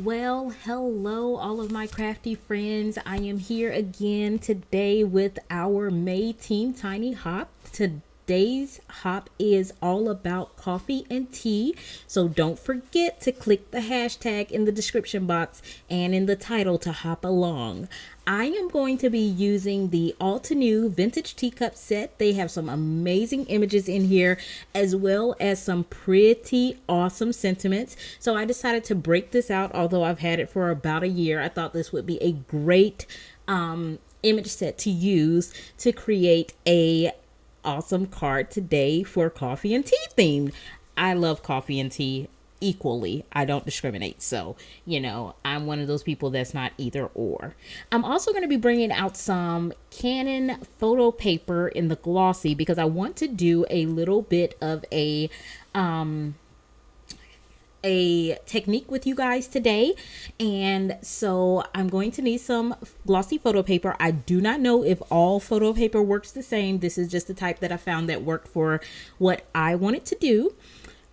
Well, hello, all of my crafty friends. I am here again today with our May Team Tiny Hop. Today's hop is all about coffee and tea. So don't forget to click the hashtag in the description box and in the title to hop along. I am going to be using the Altenew Vintage Tea Cup set. They have some amazing images in here as well as some pretty awesome sentiments. So I decided to break this out, although I've had it for about a year. I thought this would be a great image set to use to create a awesome card today for coffee and tea theme. I love coffee and tea equally. I don't discriminate. So, I'm one of those people that's not either or. I'm also going to be bringing out some Canon photo paper in the glossy because I want to do a little bit of a technique with you guys today, and so I'm going to need some glossy photo paper. I do not know if all photo paper works the same. This is just the type that I found that worked for what I wanted to do.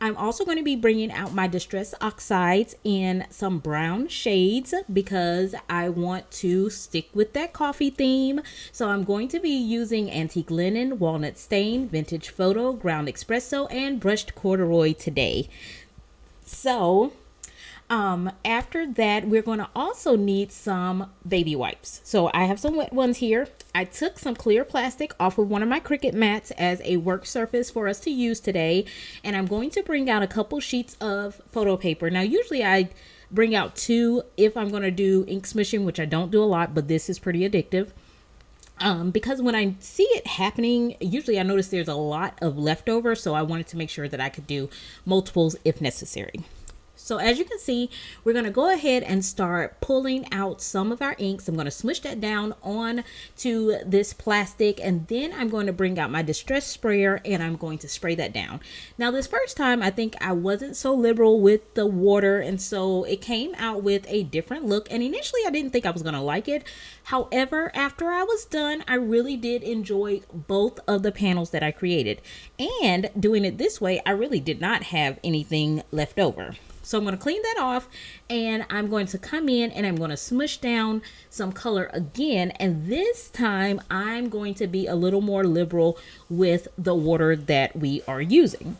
I'm also going to be bringing out my distress oxides in some brown shades because I want to stick with that coffee theme. So I'm going to be using antique linen, walnut stain, vintage photo, ground espresso, and brushed corduroy today. So after that, we're going to also need some baby wipes. So I have some wet ones here. I took some clear plastic off of one of my Cricut mats as a work surface for us to use today. And I'm going to bring out a couple sheets of photo paper. Now, usually I bring out two if I'm going to do ink smooshing, which I don't do a lot, but this is pretty addictive. Because when I see it happening, usually I notice there's a lot of leftover. So I wanted to make sure that I could do multiples if necessary. So as you can see, we're going to go ahead and start pulling out some of our inks. I'm going to smush that down on to this plastic, and then I'm going to bring out my distress sprayer and I'm going to spray that down. Now this first time, I think I wasn't so liberal with the water, and so it came out with a different look, and initially I didn't think I was going to like it. However, after I was done, I really did enjoy both of the panels that I created, and doing it this way, I really did not have anything left over. So I'm going to clean that off, and I'm going to come in and I'm going to smush down some color again. And this time I'm going to be a little more liberal with the water that we are using.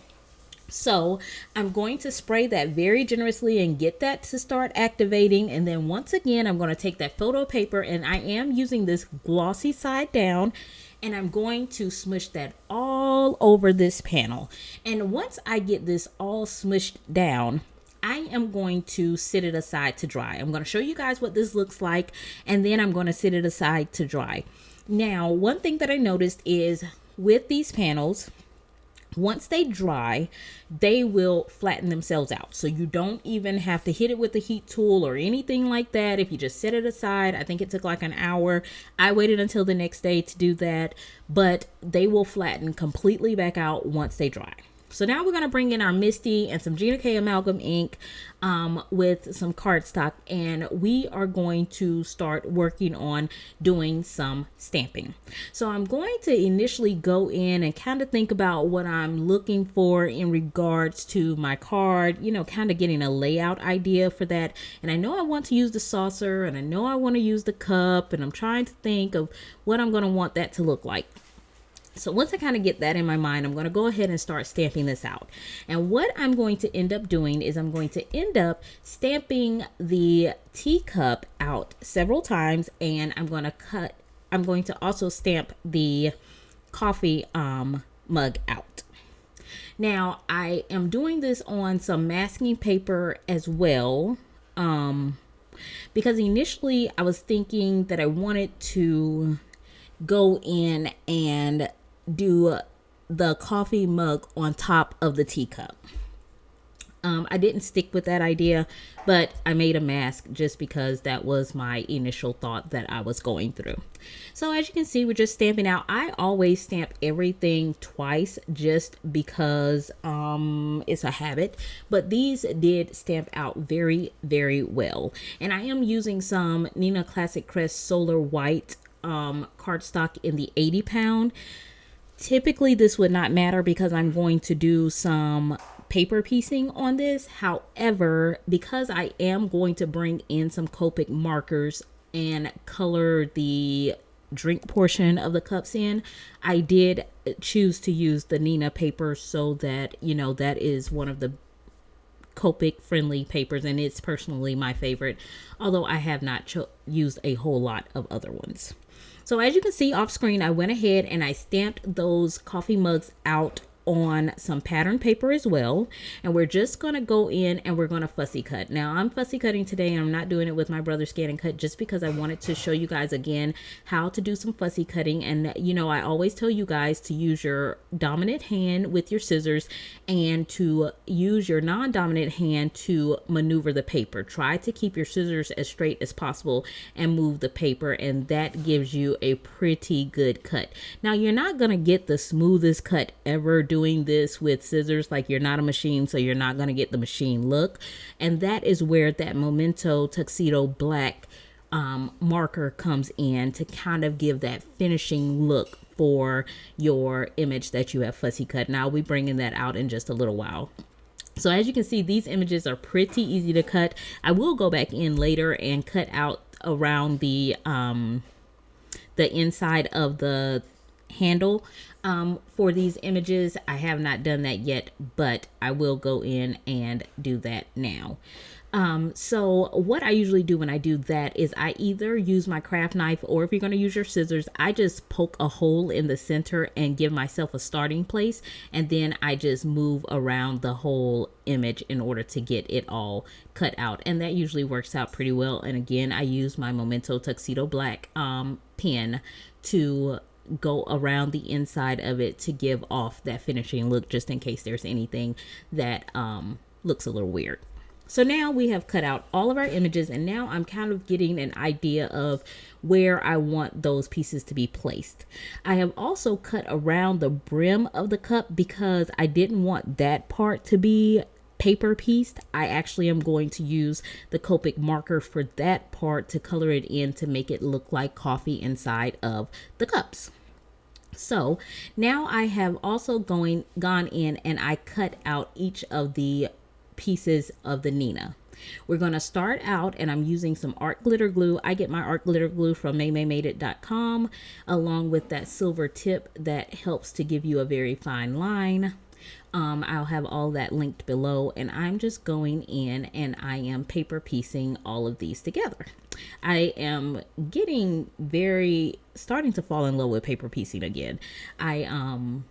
So I'm going to spray that very generously and get that to start activating. And then once again, I'm going to take that photo paper, and I am using this glossy side down, and I'm going to smush that all over this panel. And once I get this all smushed down, I am going to sit it aside to dry. I'm going to show you guys what this looks like, and then I'm going to sit it aside to dry. Now, one thing that I noticed is with these panels, once they dry, they will flatten themselves out. So you don't even have to hit it with a heat tool or anything like that. If you just set it aside, I think it took like an hour. I waited until the next day to do that, but they will flatten completely back out once they dry. So now we're going to bring in our Misty and some Gina amalgam ink with some cardstock, and we are going to start working on doing some stamping. So I'm going to initially go in and kind of think about what I'm looking for in regards to my card, kind of getting a layout idea for that. And I know I want to use the saucer, and I know I want to use the cup, and I'm trying to think of what I'm going to want that to look like. So once I kind of get that in my mind, I'm going to go ahead and start stamping this out. And what I'm going to end up doing is I'm going to end up stamping the teacup out several times, and I'm going to also stamp the coffee mug out. Now, I am doing this on some masking paper as well, because initially I was thinking that I wanted to go in and do the coffee mug on top of the teacup. I didn't stick with that idea, but I made a mask just because that was my initial thought that I was going through. So as you can see, we're just stamping out. I always stamp everything twice just because it's a habit, but these did stamp out very, very well. And I am using some Nina Classic Crest Solar White cardstock in the 80 pound. Typically this would not matter because I'm going to do some paper piecing on this. However, because I am going to bring in some Copic markers and color the drink portion of the cups in, I did choose to use the Nina paper, so that, you know, that is one of the Copic friendly papers, and it's personally my favorite, although I have not used a whole lot of other ones. So as you can see off screen, I went ahead and I stamped those coffee mugs out on some pattern paper as well, and we're just going to go in and we're going to fussy cut. Now I'm fussy cutting today, and I'm not doing it with my brother's Scan and Cut, just because I wanted to show you guys again how to do some fussy cutting. And you know, I always tell you guys to use your dominant hand with your scissors and to use your non-dominant hand to maneuver the paper. Try to keep your scissors as straight as possible and move the paper, and that gives you a pretty good cut. Now you're not going to get the smoothest cut ever doing this with scissors. Like, you're not a machine, so you're not going to get the machine look, and that is where that Memento Tuxedo Black marker comes in to kind of give that finishing look for your image that you have fussy cut. Now I'll be bringing that out in just a little while. So as you can see, these images are pretty easy to cut. I will go back in later and cut out around the inside of the handle for these images. I have not done that yet, but I will go in and do that now. So what I usually do when I do that is I either use my craft knife, or if you're going to use your scissors, I just poke a hole in the center and give myself a starting place, and then I just move around the whole image in order to get it all cut out, and that usually works out pretty well. And again, I use my Memento Tuxedo Black pen to go around the inside of it to give off that finishing look, just in case there's anything that looks a little weird. So now we have cut out all of our images, and now I'm kind of getting an idea of where I want those pieces to be placed. I have also cut around the brim of the cup because I didn't want that part to be paper pieced. I actually am going to use the Copic marker for that part to color it in to make it look like coffee inside of the cups. So now I have also gone in and I cut out each of the pieces of the Nina. We're going to start out, and I'm using some art glitter glue. I get my art glitter glue from maymaymadeit.com, along with that silver tip that helps to give you a very fine line. I'll have all that linked below, and I'm just going in and I am paper piecing all of these together. I am starting to fall in love with paper piecing again. I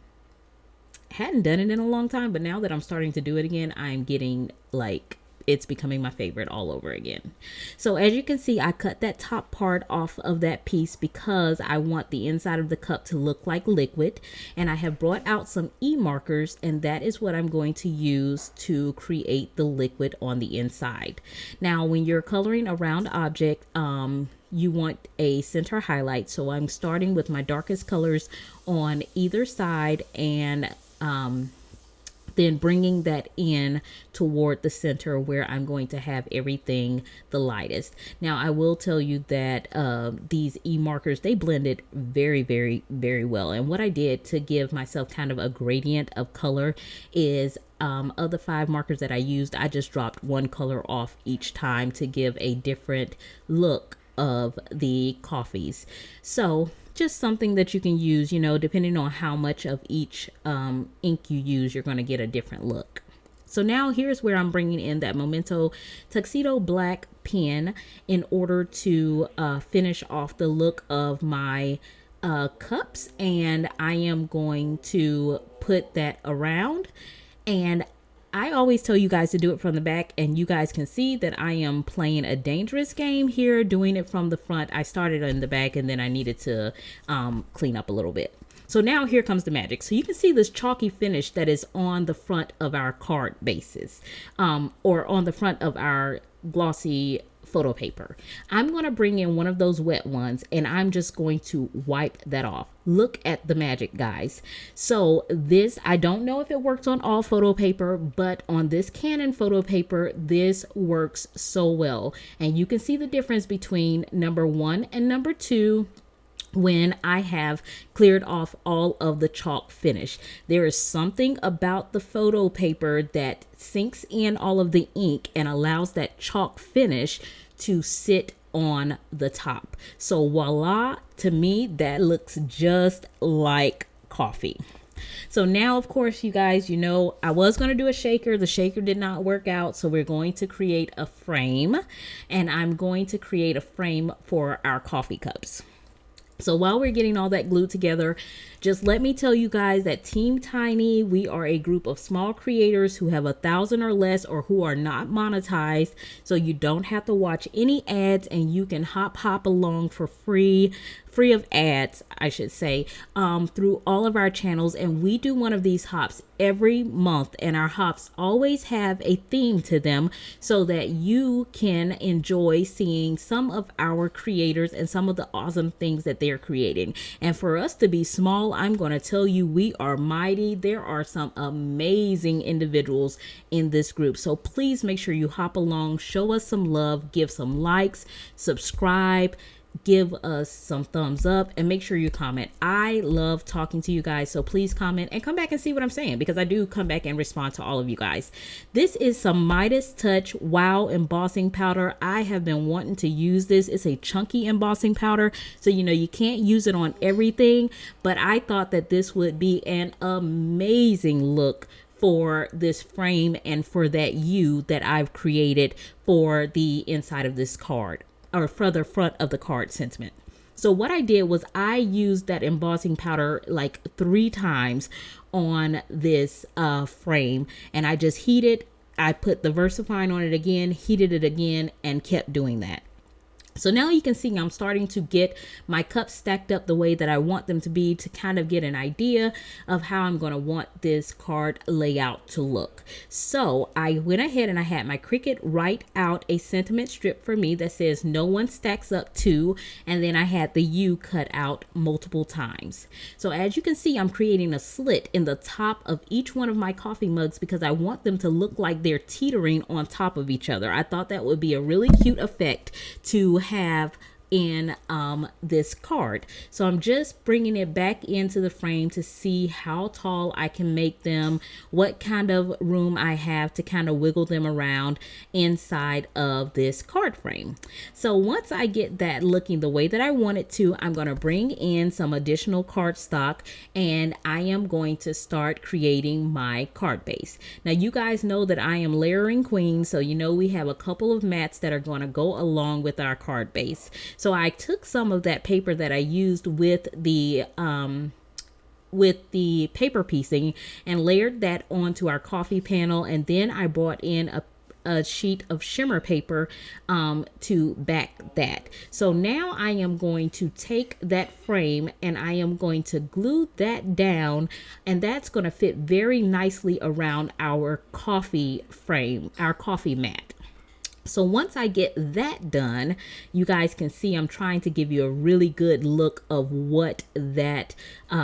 hadn't done it in a long time, but now that I'm starting to do it again, I'm getting like, it's becoming my favorite all over again. So as you can see, I cut that top part off of that piece because I want the inside of the cup to look like liquid, and I have brought out some E markers, and that is what I'm going to use to create the liquid on the inside. Now when you're coloring a round object, you want a center highlight, so I'm starting with my darkest colors on either side, and then bringing that in toward the center where I'm going to have everything the lightest. Now I will tell you that these E markers, they blended very, very, very well. And what I did to give myself kind of a gradient of color is of the 5 markers that I used, I just dropped one color off each time to give a different look of the coffees. So just something that you can use, you know, depending on how much of each ink you use, you're going to get a different look. So now here's where I'm bringing in that Memento Tuxedo Black pen in order to finish off the look of my cups, and I am going to put that around. And I always tell you guys to do it from the back, and you guys can see that I am playing a dangerous game here, doing it from the front. I started in the back, and then I needed to clean up a little bit. So now here comes the magic. So you can see this chalky finish that is on the front of our card bases, or on the front of our glossy photo paper. I'm going to bring in one of those wet ones, and I'm just going to wipe that off. Look at the magic, guys. So this, I don't know if it works on all photo paper, but on this Canon photo paper, this works so well. And you can see the difference between number 1 and number 2. when I have cleared off all of the chalk finish. There is something about the photo paper that sinks in all of the ink and allows that chalk finish to sit on the top. So voila, to me, that looks just like coffee. So now, of course, you guys, you know, I was going to do a shaker. The shaker did not work out. So we're going to create a frame, and I'm going to create a frame for our coffee cups. So while we're getting all that glued together, just let me tell you guys that Team Tiny, we are a group of small creators who have 1,000 or less, or who are not monetized. So you don't have to watch any ads, and you can hop along for free of ads, I should say, through all of our channels. And we do one of these hops every month, and our hops always have a theme to them so that you can enjoy seeing some of our creators and some of the awesome things that they're creating. And for us to be small, I'm going to tell you, we are mighty. There are some amazing individuals in this group. So please make sure you hop along, show us some love, give some likes, subscribe, give us some thumbs up, and make sure you comment. I love talking to you guys, so please comment and come back and see what I'm saying, because I do come back and respond to all of you guys. This is some Midas Touch Wow embossing powder. I have been wanting to use this. It's a chunky embossing powder, so you know you can't use it on everything, but I thought that this would be an amazing look for this frame and for that U that I've created for the inside of this card, or for the front of the card sentiment. So what I did was I used that embossing powder like 3 times on this frame, and I just heated. I put the VersaFine on it again, heated it again, and kept doing that. So now you can see I'm starting to get my cups stacked up the way that I want them to be, to kind of get an idea of how I'm going to want this card layout to look. So I went ahead and I had my Cricut write out a sentiment strip for me that says no one stacks up to, and then I had the U cut out multiple times. So as you can see, I'm creating a slit in the top of each one of my coffee mugs because I want them to look like they're teetering on top of each other. I thought that would be a really cute effect to have in this card. So I'm just bringing it back into the frame to see how tall I can make them, what kind of room I have to kind of wiggle them around inside of this card frame. So once I get that looking the way that I want it to, I'm going to bring in some additional cardstock, and I am going to start creating my card base. Now you guys know that I am layering queen, so you know we have a couple of mats that are going to go along with our card base. So I took some of that paper that I used with the paper piecing and layered that onto our coffee panel, and then I brought in a sheet of shimmer paper to back that. So now I am going to take that frame and I am going to glue that down, and that's going to fit very nicely around our coffee frame, our coffee mat. So once I get that done, you guys can see I'm trying to give you a really good look of what that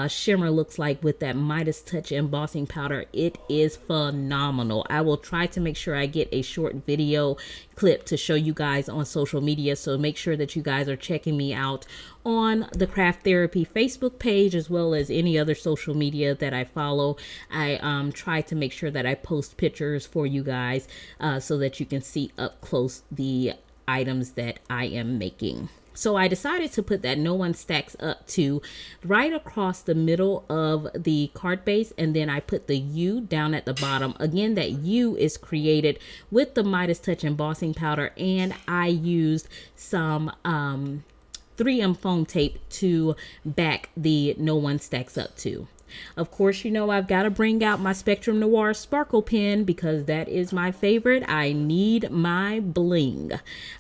shimmer looks like with that Midas Touch embossing powder. It is phenomenal. I will try to make sure I get a short video clip to show you guys on social media, so make sure that you guys are checking me out on the Craft Therapy Facebook page, as well as any other social media that I follow. I try to make sure that I post pictures for you guys so that you can see up close the items that I am making. So I decided to put that no one stacks up to right across the middle of the card base, and then I put the U down at the bottom. Again, that U is created with the Midas Touch embossing powder, and I used some 3M foam tape to back the no one stacks up to. Of course, you know I've got to bring out my Spectrum Noir sparkle pen because that is my favorite. I need my bling.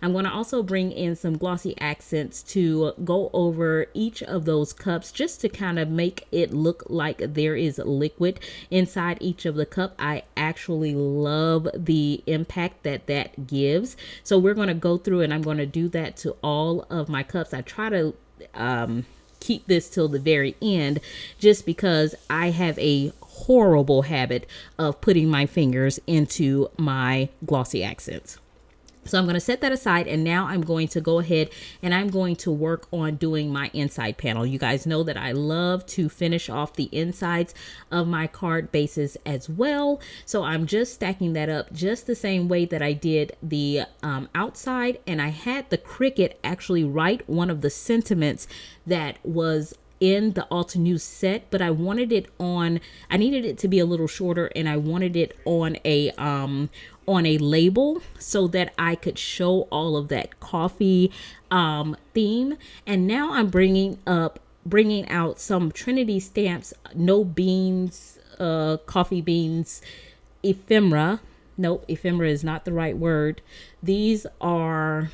I'm going to also bring in some glossy accents to go over each of those cups, just to kind of make it look like there is liquid inside each of the cup. I actually love the impact that that gives. So we're going to go through, and I'm going to do that to all of my cups. I try to keep this till the very end, just because I have a horrible habit of putting my fingers into my glossy accents. So I'm going to set that aside, and now I'm going to go ahead and I'm going to work on doing my inside panel. You guys know that I love to finish off the insides of my card bases as well. So I'm just stacking that up just the same way that I did the outside, and I had the Cricut actually write one of the sentiments that was in the Altenew set, but I wanted it on, I needed it to be a little shorter, and I wanted it on a label so that I could show all of that coffee theme. And now I'm bringing out some Trinity stamps, no beans, coffee beans, ephemera. Nope, ephemera is not the right word. These are,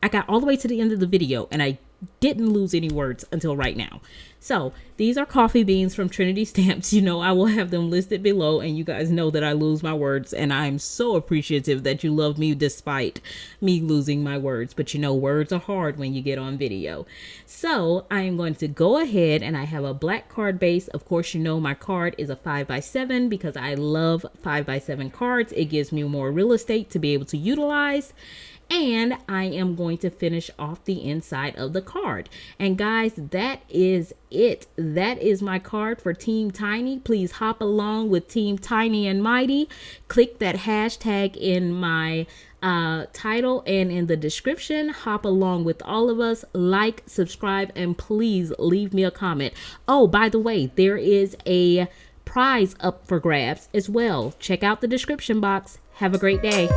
I got all the way to the end of the video and I didn't lose any words until right now. So these are coffee beans from Trinity Stamps. You know, I will have them listed below, and you guys know that I lose my words, and I'm so appreciative that you love me despite me losing my words. But you know, words are hard when you get on video. So I am going to go ahead, and I have a black card base. Of course, you know my card is a 5x7 because I love 5x7 cards. It gives me more real estate to be able to utilize. And I am going to finish off the inside of the card. And guys, that is it. That is my card for Team Tiny. Please hop along with Team Tiny and Mighty. Click that hashtag in my title and in the description. Hop along with all of us. Like, subscribe, and please leave me a comment. Oh, by the way, there is a prize up for grabs as well. Check out the description box. Have a great day.